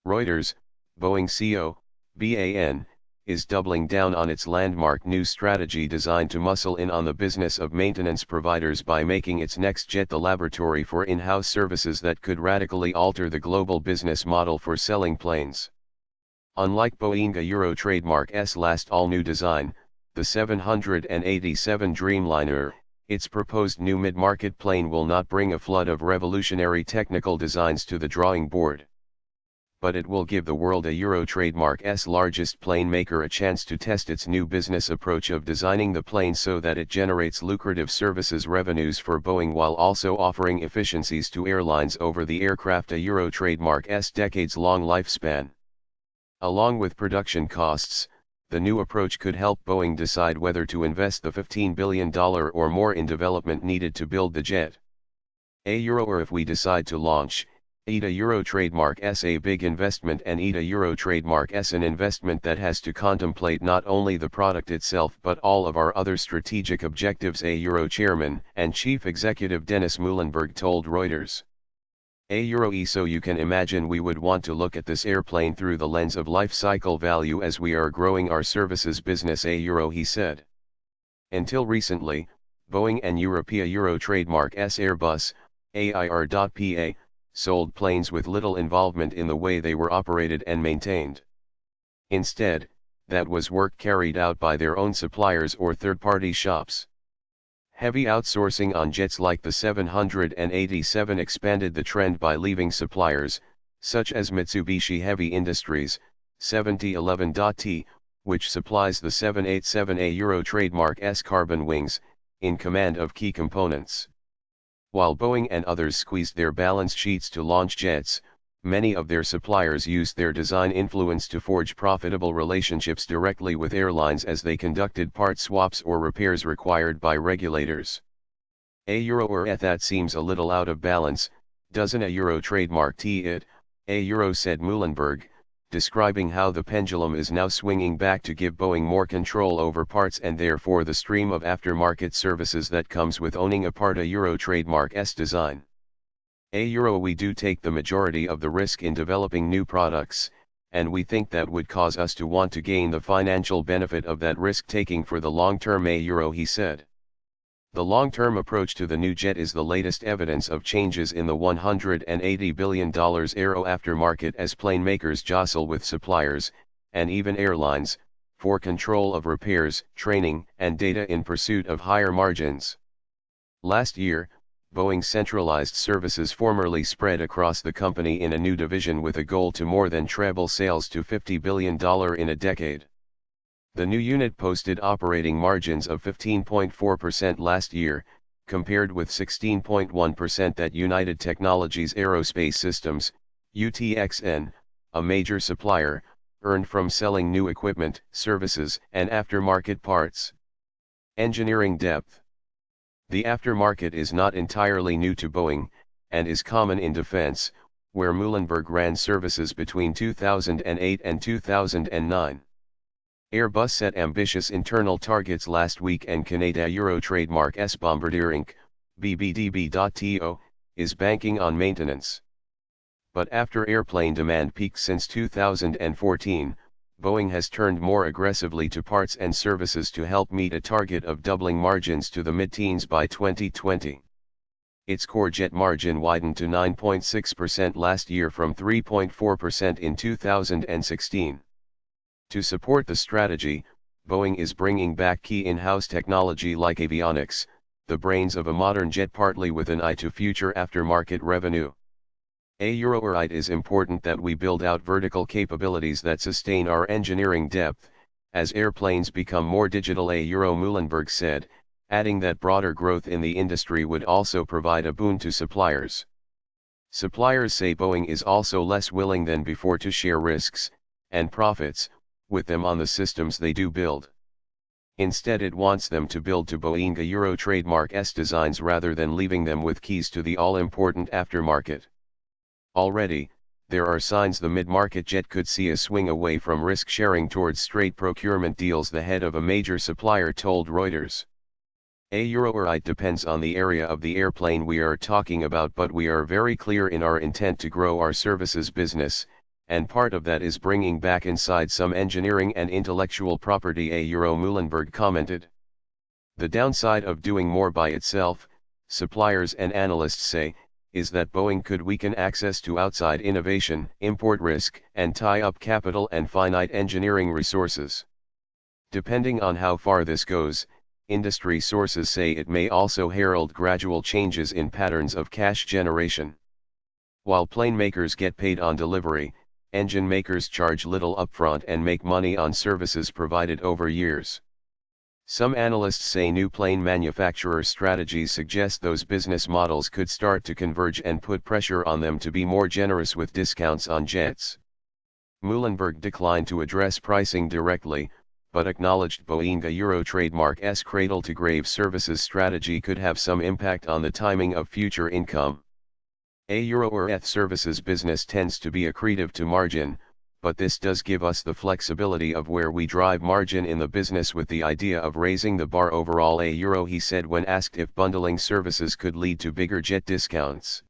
Reuters, Boeing Co, BA.N, is doubling down on its landmark new strategy designed to muscle in on the business of maintenance providers by making its next jet the laboratory for in-house services that could radically alter the global business model for selling planes. Unlike Boeing Co trademark's last all-new design, the 787 Dreamliner, its proposed new mid-market plane will not bring a flood of revolutionary technical designs to the drawing board. But it will give the world a trademark's largest plane maker a chance to test its new business approach of designing the plane so that it generates lucrative services revenues for Boeing while also offering efficiencies to airlines over the aircraft a trademark's decades-long lifespan. Along with production costs, the new approach could help Boeing decide whether to invest the $15 billion or more in development needed to build the jet. Or if we decide to launch, a trademark's a big investment and a trademark's an investment that has to contemplate not only the product itself but all of our other strategic objectives, chairman and chief executive Dennis Muilenburg told Reuters. So you can imagine we would want to look at this airplane through the lens of life cycle value as we are growing our services business, he said. Until recently, Boeing and European trademark's Airbus, AIR.PA, sold planes with little involvement in the way they were operated and maintained. Instead, that was work carried out by their own suppliers or third-party shops. Heavy outsourcing on jets like the 787 expanded the trend by leaving suppliers, such as Mitsubishi Heavy Industries, 7011.T, which supplies the 787 trademark's carbon wings, in command of key components. While Boeing and others squeezed their balance sheets to launch jets, many of their suppliers used their design influence to forge profitable relationships directly with airlines as they conducted part swaps or repairs required by regulators. That seems a little out of balance, doesn't a trademark it, said Muilenburg, describing how the pendulum is now swinging back to give Boeing more control over parts and therefore the stream of aftermarket services that comes with owning a part a trademark's design. We do take the majority of the risk in developing new products, and we think that would cause us to want to gain the financial benefit of that risk-taking for the long term, he said. The long-term approach to the new jet is the latest evidence of changes in the $180 billion aero aftermarket as plane makers jostle with suppliers, and even airlines, for control of repairs, training, and data in pursuit of higher margins. Last year, Boeing centralized services formerly spread across the company in a new division with a goal to more than treble sales to $50 billion in a decade. The new unit posted operating margins of 15.4% last year, compared with 16.1% at United Technologies Aerospace Systems, UTXN, a major supplier, earned from selling new equipment, services, and aftermarket parts. Engineering depth. The aftermarket is not entirely new to Boeing, and is common in defense, where Muilenburg ran services between 2008 and 2009. Airbus set ambitious internal targets last week and Canada trademark's Bombardier Inc., BBDB.TO, is banking on maintenance. But after airplane demand peaked since 2014, Boeing has turned more aggressively to parts and services to help meet a target of doubling margins to the mid-teens by 2020. Its core jet margin widened to 9.6% last year from 3.4% in 2016. To support the strategy, Boeing is bringing back key in-house technology like avionics, the brains of a modern jet, partly with an eye to future aftermarket revenue. It is important that we build out vertical capabilities that sustain our engineering depth, as airplanes become more digital, Muilenburg said, adding that broader growth in the industry would also provide a boon to suppliers. Suppliers say Boeing is also less willing than before to share risks and profits with them on the systems they do build. Instead, it wants them to build to Boeing trademark's designs rather than leaving them with keys to the all-important aftermarket. Already, there are signs the mid-market jet could see a swing away from risk-sharing towards straight procurement deals, the head of a major supplier told Reuters. It depends on the area of the airplane we are talking about, but we are very clear in our intent to grow our services business, and part of that is bringing back inside some engineering and intellectual property. Muhlenberg commented. The downside of doing more by itself, suppliers and analysts say, is that Boeing could weaken access to outside innovation, import risk, and tie up capital and finite engineering resources. Depending on how far this goes, industry sources say it may also herald gradual changes in patterns of cash generation. While plane makers get paid on delivery, engine makers charge little upfront and make money on services provided over years. Some analysts say new plane manufacturer strategies suggest those business models could start to converge and put pressure on them to be more generous with discounts on jets. Muhlenberg declined to address pricing directly, but acknowledged Boeing Euro trademark's cradle-to-grave services strategy could have some impact on the timing of future income. Euro or ETH services business tends to be accretive to margin, but this does give us the flexibility of where we drive margin in the business with the idea of raising the bar overall. Euro, he said when asked if bundling services could lead to bigger jet discounts.